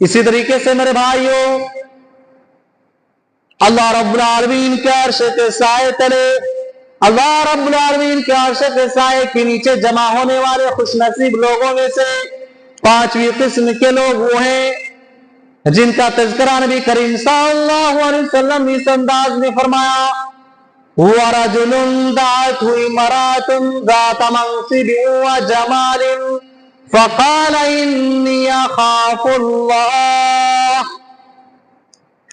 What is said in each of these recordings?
اسی طریقے سے میرے بھائیوں، اللہ رب العالمین کے عرش کے سائے تلے، اللہ رب العالمین کے عرش کے سائے کے نیچے جمع ہونے والے خوش نصیب لوگوں میں سے 5ویں قسم کے لوگ وہ ہیں جن کا تذکرہ نبی کریم صلی اللہ علیہ وسلم نے اس انداز میں فرمایا، وَرَجُلٌ دَعَتْهُ امْرَأَةٌ ذَاتَ مَنصِبٍ وَجَمَالٍ فَقَالَ إِنِّي أَخَافُ اللَّهَ۔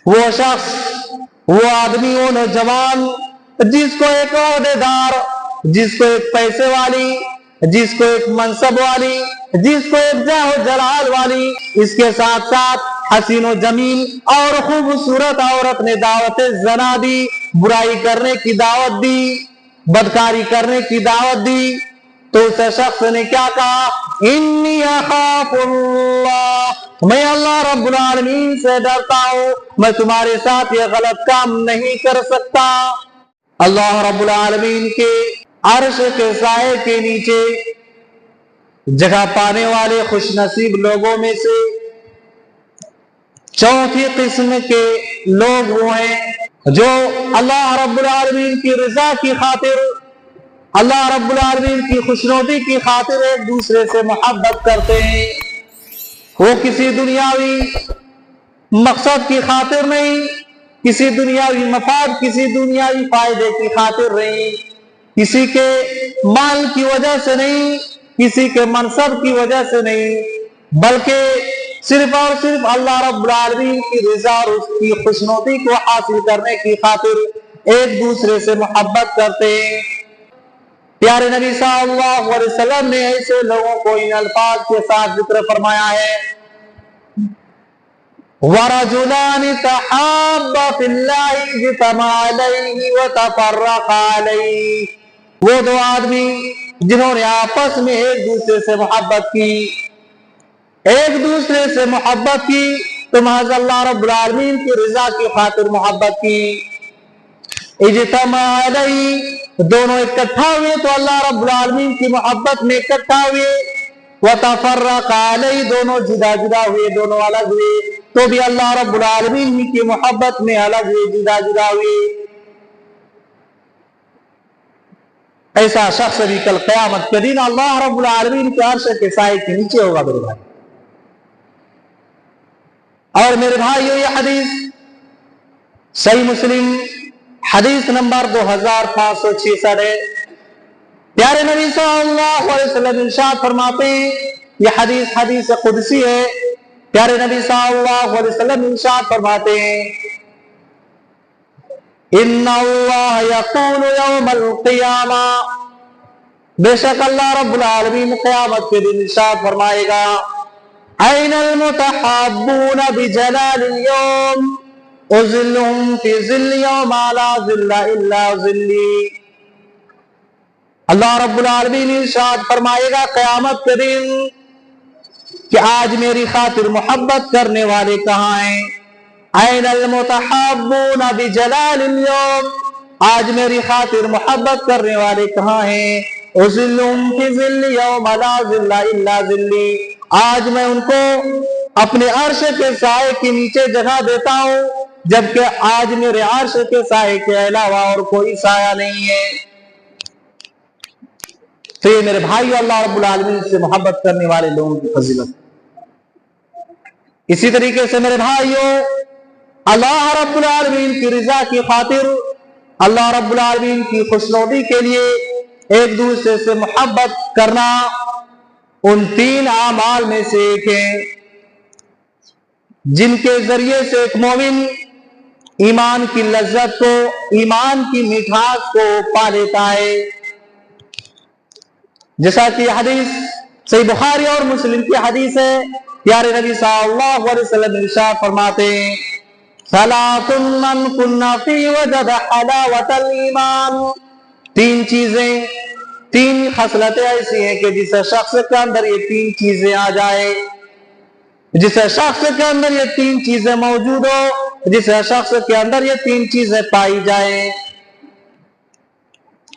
وہ شخص، وہ آدمی، وہ نوجوان جس کو ایک عہدیدار، جس کو ایک پیسے والی، جس کو ایک منصب والی، جس کو ایک جاہ و جلال والی، اس کے ساتھ ساتھ حسین و جمیل اور خوبصورت عورت نے دعوت زنا دی، برائی کرنے کی دعوت دی، بدکاری کرنے کی دعوت دی، تو اس شخص نے کیا کہا؟ انی اخاف اللہ، میں اللہ رب العالمین سے ڈرتا ہوں، میں تمہارے ساتھ یہ غلط کام نہیں کر سکتا۔ اللہ رب العالمین کے عرش کے سائے کے نیچے جگہ پانے والے خوش نصیب لوگوں میں سے 4تھی قسم کے لوگ وہ ہیں جو اللہ رب العالمین کی رضا کی خاطر، اللہ رب العالمین کی خوشنودی کی خاطر ایک دوسرے سے محبت کرتے ہیں۔ وہ کسی دنیاوی مقصد کی خاطر نہیں، کسی دنیاوی مفاد، کسی دنیاوی فائدے کی خاطر نہیں، کسی کے مال کی وجہ سے نہیں، کسی کے منصب کی وجہ سے نہیں، بلکہ صرف اور صرف اللہ رب العالمین کی رضا اور اس کی خوشنودی کو حاصل کرنے کی خاطر ایک دوسرے سے محبت کرتے ہیں۔ پیارے نبی صلی اللہ علیہ وسلم نے ایسے لوگوں کو ان الفاظ کے ساتھ ذکر فرمایا ہے، وَرَجُلَانِ تَحَابَّا فِي اللَّهِ اجْتَمَعَا عَلَيْهِ وَتَفَرَّقَا عَلَيْهِ، وہ دو آدمی جنہوں نے آپس میں ایک دوسرے سے محبت کی، ایک دوسرے سے محبت کی تو محض اللہ رب العالمین کی رضا کی خاطر محبت کی، اجتماع علیہ، دونوں اکٹھا ہوئے تو اللہ رب العالمین کی محبت میں اکٹھا ہوئے، وتفرق علیہ، دونوں جدا جدا ہوئے، دونوں الگ ہوئے تو بھی اللہ رب العالمین کی محبت میں الگ ہوئے، جدا جدا ہوئے۔ ایسا شخص بھی کل قیامت کے دن اللہ رب العالمین کے عرش کے سائے کے نیچے ہوگا میرے بھائی۔ اور میرے بھائیو، یہ حدیث صحیح مسلم حدیث نمبر 2566 ہے۔ پیارے نبی صلی اللہ علیہ وسلم ارشاد فرماتے ہیں، یہ حدیث حدیث قدسی ہے، پیارے نبی صلی اللہ علیہ وسلم ارشاد فرماتے ہیں، ان اللہ یقول یوم القیامہ، بے شک اللہ رب العالمین قیامت کے دن ارشاد فرمائے گا، این المتحابون بجلال اليوم اظلهم فی ظل یوم لا ظل الا ظلی۔ اللہ رب العالمین ارشاد فرمائے گا قیامت کے دن کہ آج میری خاطر محبت کرنے والے کہاں ہیں؟ این المتحابون بجلال اليوم، آج میری خاطر محبت کرنے والے کہاں ہیں؟ اظلهم فی ظل یوم لا ظل الا ظلی، آج میں ان کو اپنے عرش کے سائے کے نیچے جگہ دیتا ہوں، جبکہ آج میرے عرش کے سائے کے علاوہ اور کوئی سایہ نہیں ہے۔ تو یہ میرے بھائی اللہ رب العالمین سے محبت کرنے والے لوگوں کی فضیلت۔ اسی طریقے سے میرے بھائیوں، اللہ رب العالمین کی رضا کی خاطر، اللہ رب العالمین کی خوشنودی کے لیے ایک دوسرے سے محبت کرنا ان 3 اعمال میں سے ایک ہے جن کے ذریعے سے ایک مومن ایمان کی لذت کو، ایمان کی مٹھاس کو پا لیتا ہے۔ جیسا کہ حدیث صحیح بخاری اور مسلم کی حدیث ہے، پیارے نبی صلی اللہ علیہ وسلم ارشاد فرماتے ہیں، ثلاث من کن فی وجد حلاوۃ الایمان، 3 چیزیں، 3 خصلتیں ایسی ہیں کہ جس شخص کے اندر یہ 3 چیزیں آ جائے، جس شخص کے اندر یہ 3 چیزیں موجود ہو، جس شخص کے اندر یہ 3 چیزیں پائی جائیں،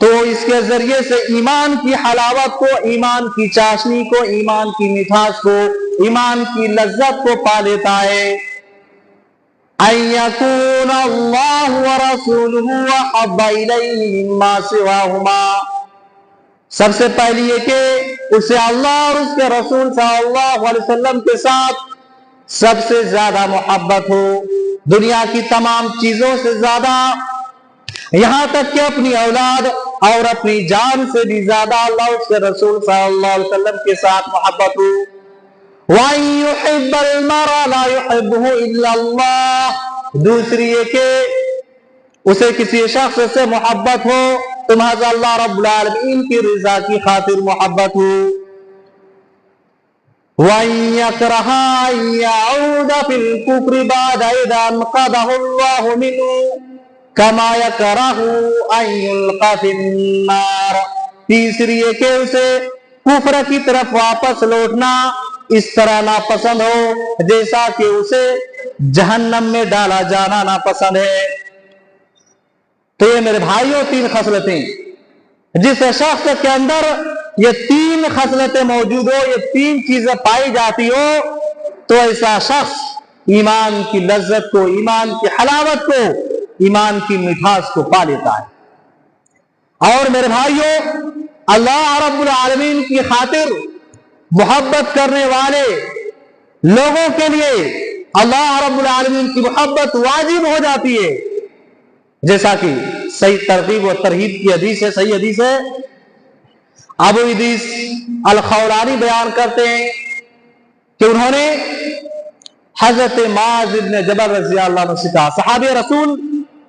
تو اس کے ذریعے سے ایمان کی حلاوت کو، ایمان کی چاشنی کو، ایمان کی مٹھاس کو، ایمان کی لذت کو پا لیتا ہے۔ أَن يَكُونَ اللَّهُ وَرَسُولُهُ أَحَبَّ إِلَيْهِ مِمَّا سِوَاهُمَا، سب سے پہلی یہ کہ اسے اللہ اور اس کے رسول صلی اللہ علیہ وسلم کے ساتھ سب سے زیادہ محبت ہو، دنیا کی تمام چیزوں سے زیادہ، یہاں تک کہ اپنی اولاد اور اپنی جان سے بھی زیادہ اللہ اس کے رسول صلی اللہ علیہ وسلم کے ساتھ محبت ہو۔ وَأَن يُحِبَّ الْمَرْءَ لَا يُحِبُّهُ إِلَّا اللَّهُ، دوسری یہ کہ اسے کسی شخص سے محبت ہو تو محض اللہ رب العالمین کی رضا کی خاطر محبت ہو۔ وَأَن يَكْرَهَ أَن يَعُودَ فِي الْكُفْرِ بَعْدَ إِذْ أَنْقَذَهُ اللَّهُ مِنْهُ كَمَا يَكْرَهُ أَن يُلْقَىٰ فِي النَّارِ، تیسری یہ کہ اسے کفر کی طرف واپس لوٹنا اس طرح ناپسند ہو جیسا کہ اسے جہنم میں ڈالا جانا ناپسند ہے۔ تو یہ میرے بھائیوں تین خصلتیں، جس شخص کے اندر یہ تین خصلتیں موجود ہو، یہ تین چیزیں پائی جاتی ہو، تو ایسا شخص ایمان کی لذت کو، ایمان کی حلاوت کو، ایمان کی مٹھاس کو پا لیتا ہے۔ اور میرے بھائیوں، اللہ رب العالمین کی خاطر محبت کرنے والے لوگوں کے لیے اللہ رب العالمین کی محبت واجب ہو جاتی ہے، جیسا کہ صحیح ترغیب و ترہیب کی حدیث ہے، صحیح حدیث ہے، ابو ادریس الخولانی بیان کرتے ہیں کہ انہوں نے حضرت معاذ بن جبل رضی اللہ عنہ سے کہا، صحابی رسول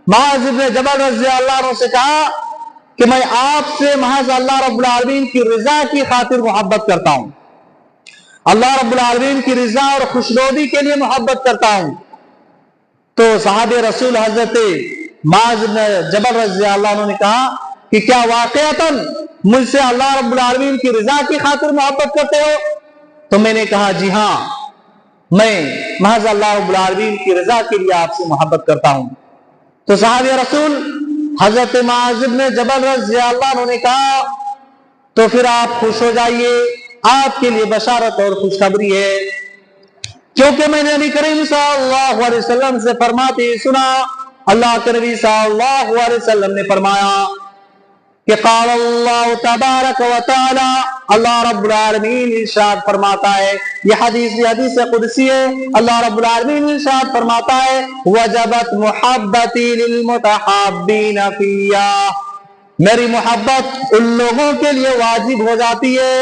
معاذ بن جبل رضی اللہ عنہ سے کہا کہ میں آپ سے محض اللہ رب العالمین کی رضا کی خاطر محبت کرتا ہوں، اللہ رب العالمین کی رضا اور خوشنودی کے لیے محبت کرتا ہوں۔ تو صحابی رسول حضرت معاذ بن جبل رضی اللہ عنہ نے کہا کہ کیا واقعتاً مجھ سے اللہ رب العالمین کی رضا کی خاطر محبت کرتے ہو؟ تو میں نے کہا جی ہاں، میں محض اللہ رب العالمین کی رضا کے لیے آپ سے محبت کرتا ہوں۔ تو صحابی رسول حضرت معاذ بن جبل رضی اللہ عنہ نے کہا تو پھر آپ خوش ہو جائیے، آپ کے لیے بشارت اور خوشخبری ہے، کیونکہ میں نے نبی کریم صلی اللہ علیہ وسلم سے فرماتے سنا، اللہ کے نبی صلی اللہ علیہ وسلم نے فرمایا کہ قال اللہ تبارک و تعالی، اللہ رب العالمین ارشاد فرماتا ہے، یہ حدیث قدسی ہے، اللہ رب العالمین ارشاد فرماتا ہے وجبت محبتی للمتحابین فیہ، میری محبت ان لوگوں کے لیے واجب ہو جاتی ہے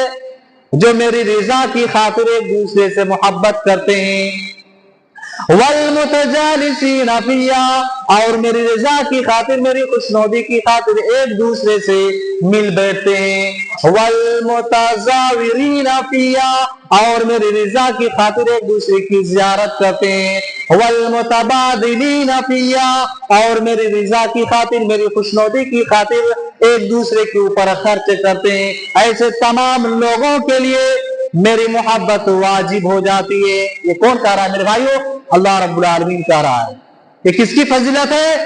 جو میری رضا کی خاطر ایک دوسرے سے محبت کرتے ہیں، والمتجالسین فیہ، اور میری رضا کی خاطر، میری خوشنودی کی خاطر ایک دوسرے سے مل بیٹھتے ہیں، والمتزاورین فیہ، اور میری رضا کی خاطر ایک دوسرے کی زیارت کرتے ہیں، والمتبادلین فیہ، اور میری رضا کی خاطر، میری خوشنودی کی خاطر ایک دوسرے کے اوپر خرچ کرتے ہیں۔ ایسے تمام لوگوں کے لیے میری محبت واجب ہو جاتی ہے۔ یہ کون کہہ رہا ہے میرے بھائیوں؟ اللہ رب العالمین کہہ رہا ہے۔ یہ کس کی فضیلت ہے؟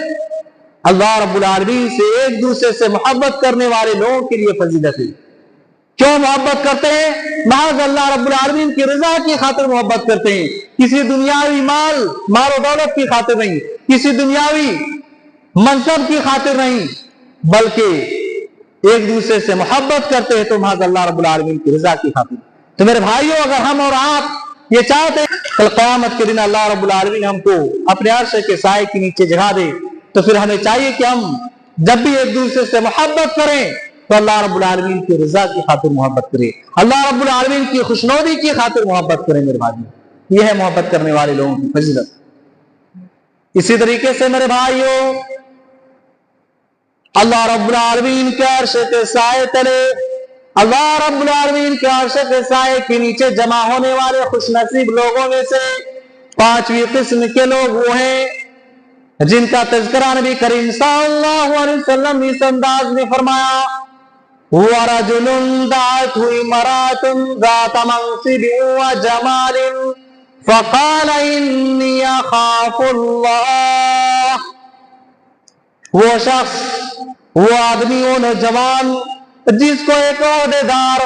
اللہ رب العالمین سے ایک دوسرے سے محبت کرنے والے لوگوں کے لیے فضیلت ہے۔ کیوں محبت کرتے ہیں؟ محض اللہ رب العالمین کی رضا کی خاطر محبت کرتے ہیں، کسی دنیاوی مال و دولت کی خاطر نہیں، کسی دنیاوی منصب کی خاطر نہیں، بلکہ ایک دوسرے سے محبت کرتے ہیں تو محض اللہ رب العالمین کی رضا کی خاطر۔ تو میرے بھائیوں، اگر ہم اور آپ یہ چاہتے ہیں کل قیامت کے دن اللہ رب العالمین ہم کو اپنے عرش کے سائے کے نیچے جگہ دے، تو پھر ہمیں چاہیے کہ ہم جب بھی ایک دوسرے سے محبت کریں تو اللہ رب العالمین کی رضا کی خاطر محبت کریں، اللہ رب العالمین کی خوشنودی کی خاطر محبت کریں۔ میرے بھائیوں، یہ ہے محبت کرنے والے لوگوں کی فضیلت۔ اسی طریقے سے میرے بھائیوں، اللہ رب العالمین کے عرش کے سائے تلے، اللہ رب العالمین کے عرش کے سائے کے نیچے جمع ہونے والے خوش نصیب لوگوں میں سے پانچویں قسم کے لوگ وہ ہیں جن کا تذکرہ نبی کریم صلی اللہ علیہ وسلم نے اس انداز میں فرمایا، وَرَجُلٌ دَعَتْهُ امْرَأَةٌ ذَاتَ مَنصِبٍ وَجَمَالٍ فَقَالَ إِنِّي أَخَافُ اللَّهَ، وہ شخص وہ آدمی وہ نوجوان جس کو ایک عہدیدار،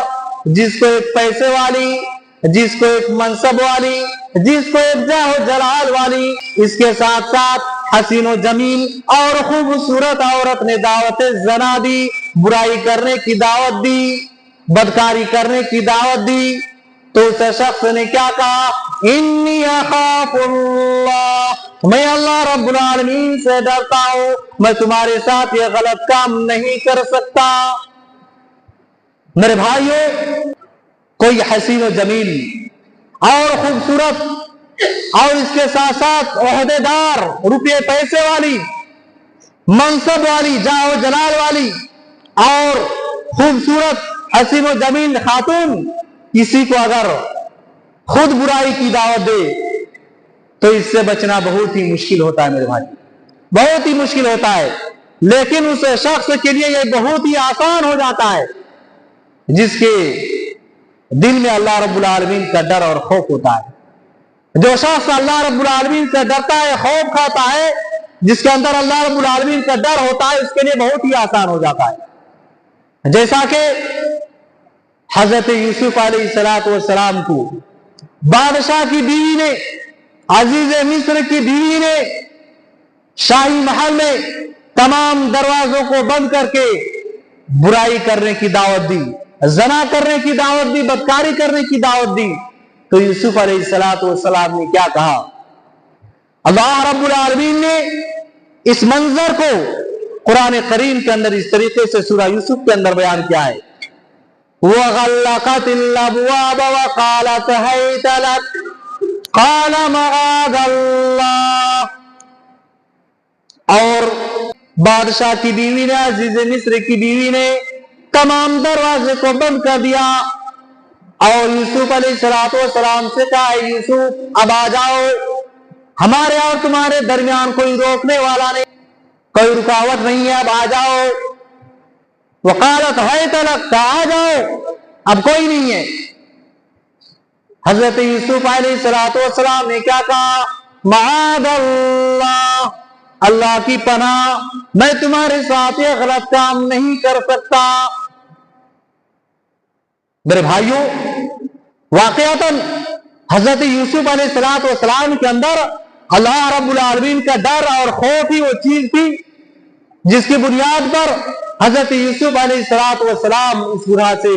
جس کو ایک پیسے والی، جس کو ایک منصب والی، جس کو ایک جاہ و جلال والی، اس کے ساتھ ساتھ حسین و جمیل اور خوبصورت عورت نے دعوت زنا دی، برائی کرنے کی دعوت دی، بدکاری کرنے کی دعوت دی، تو اس شخص نے کیا کہا؟ انی اخاف اللہ، میں اللہ رب العالمین سے ڈرتا ہوں، میں تمہارے ساتھ یہ غلط کام نہیں کر سکتا۔ میرے بھائیوں، کوئی حسین و جمیل اور خوبصورت اور اس کے ساتھ ساتھ عہدیدار، روپے پیسے والی، منصب والی، جاہ و جلال والی اور خوبصورت حسین و جمیل خاتون کسی کو اگر خود برائی کی دعوت دے تو اس سے بچنا بہت ہی مشکل ہوتا ہے میرے بھائی، بہت ہی مشکل ہوتا ہے۔ لیکن اس شخص کے لیے یہ بہت ہی آسان ہو جاتا ہے جس کے دل میں اللہ رب العالمین کا ڈر اور خوف ہوتا ہے۔ جو شخص اللہ رب العالمین سے ڈرتا ہے، خوف کھاتا ہے، جس کے اندر اللہ رب العالمین کا ڈر ہوتا ہے، اس کے لیے بہت ہی آسان ہو جاتا ہے۔ جیسا کہ حضرت یوسف علیہ السلام کو بادشاہ کی بیوی نے، عزیز مصر کی بیوی نے شاہی محل میں تمام دروازوں کو بند کر کے برائی کرنے کی دعوت دی، زنا کرنے کی دعوت دی، بدکاری کرنے کی دعوت دی، تو یوسف علیہ السلام نے کیا کہا؟ اللہ رب العالمین نے اس منظر کو قرآن کریم کے اندر اس طریقے سے سورہ یوسف کے اندر بیان کیا ہے، وَغَلَّقَتِ الْأَبْوَابَ وَقَالَتْ هَيْتَ لَكَ قَالَ مَعَاذَ اللَّهِ، اور بادشاہ کی بیوی نے، عزیز مصر کی بیوی نے تمام دروازے کو بند کر دیا اور یوسف علیہ السلام سے کہا، یوسف اب آ جاؤ، ہمارے اور تمہارے درمیان کوئی روکنے والا نہیں، کوئی رکاوٹ نہیں ہے، اب آ جاؤ۔ وقالت حیت لک، آ جاؤ، اب کوئی نہیں ہے۔ حضرت یوسف علیہ السلام نے کیا کہا؟ معاذ اللہ، اللہ کی پناہ، میں تمہارے ساتھ یہ غلط کام نہیں کر سکتا۔ میرے بھائیوں، واقعتاً حضرت یوسف علیہ السلام کے اندر اللہ رب العالمین کا ڈر اور خوف ہی وہ چیز تھی جس کی بنیاد پر حضرت یوسف علیہ السلام اس گناہ سے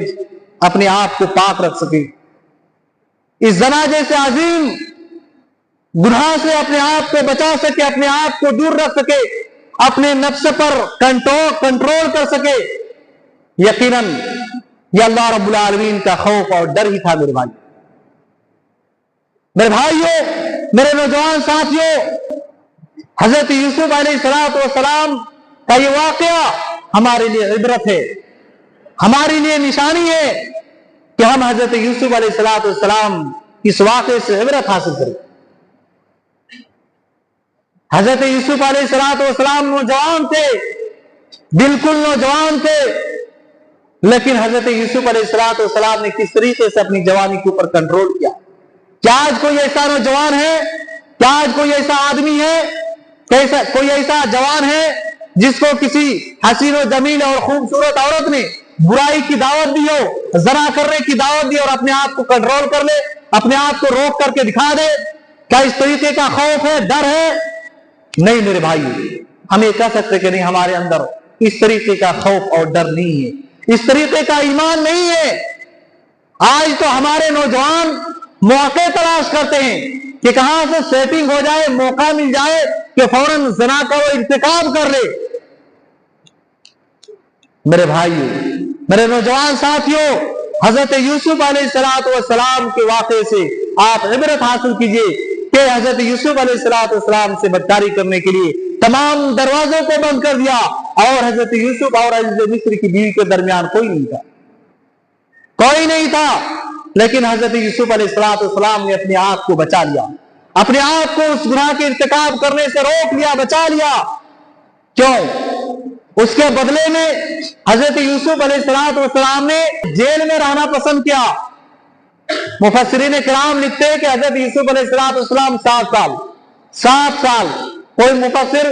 اپنے آپ کو پاک رکھ سکے، اس زنا جیسے عظیم گناہ سے اپنے آپ کو بچا سکے، اپنے آپ کو دور رکھ سکے، اپنے نفس پر کنٹرول کر سکے۔ یقیناً یہ اللہ رب العالمین کا خوف اور ڈر ہی تھا میرے بھائی، میرے بھائیوں، میرے نوجوان ساتھیوں، حضرت یوسف علیہ السلام کا یہ واقعہ ہمارے لیے عبرت ہے، ہمارے لیے نشانی ہے کہ ہم حضرت یوسف علیہ السلام اس واقعے سے عبرت حاصل کریں۔ حضرت یوسف علیہ السلام نوجوان تھے، بالکل نوجوان تھے، لیکن حضرت یوسف علیہ السلام نے کس طریقے سے اپنی جوانی کے اوپر کنٹرول کیا۔ کیا آج کوئی ایسا نوجوان ہے، کیا آج کوئی ایسا آدمی ہے، کوئی ایسا جوان ہے جس کو کسی حسین و جمیل اور خوبصورت عورت نے برائی کی دعوت دی ہو، زنا کرنے کی دعوت دی اور اپنے آپ کو کنٹرول کر لے، اپنے آپ کو روک کر کے دکھا دے؟ کیا اس طریقے کا خوف ہے، ڈر ہے؟ نہیں میرے بھائی، ہم یہ کہہ سکتے کہ نہیں، ہمارے اندر اس طریقے کا خوف اور ڈر نہیں ہے، اس طریقے کا ایمان نہیں ہے۔ آج تو ہمارے نوجوان موقع تلاش کرتے ہیں کہ کہاں سے سیٹنگ ہو جائے، موقع مل جائے کہ فوراً زنا کا وہ ارتکاب کر لے۔ میرے بھائیو، میرے نوجوان ساتھیوں، حضرت یوسف علیہ السلام کے واقعے سے آپ عبرت حاصل کیجئے کہ حضرت یوسف علیہ السلام سے بدکاری کرنے کے لیے تمام دروازوں کو بند کر دیا اور حضرت یوسف اور عزیز مصر کی بیوی کے درمیان کوئی نہیں تھا، کوئی نہیں تھا، لیکن حضرت یوسف علیہ السلام نے اپنے آپ کو بچا لیا، اپنے آپ کو اس گناہ کے ارتکاب کرنے سے روک لیا، بچا لیا۔ کیوں؟ اس کے بدلے میں حضرت یوسف علیہ السلام نے جیل میں رہنا پسند کیا۔ مفسرین کرام لکھتے ہیں کہ حضرت یوسف علیہ السلام 7 سال، کوئی مفسر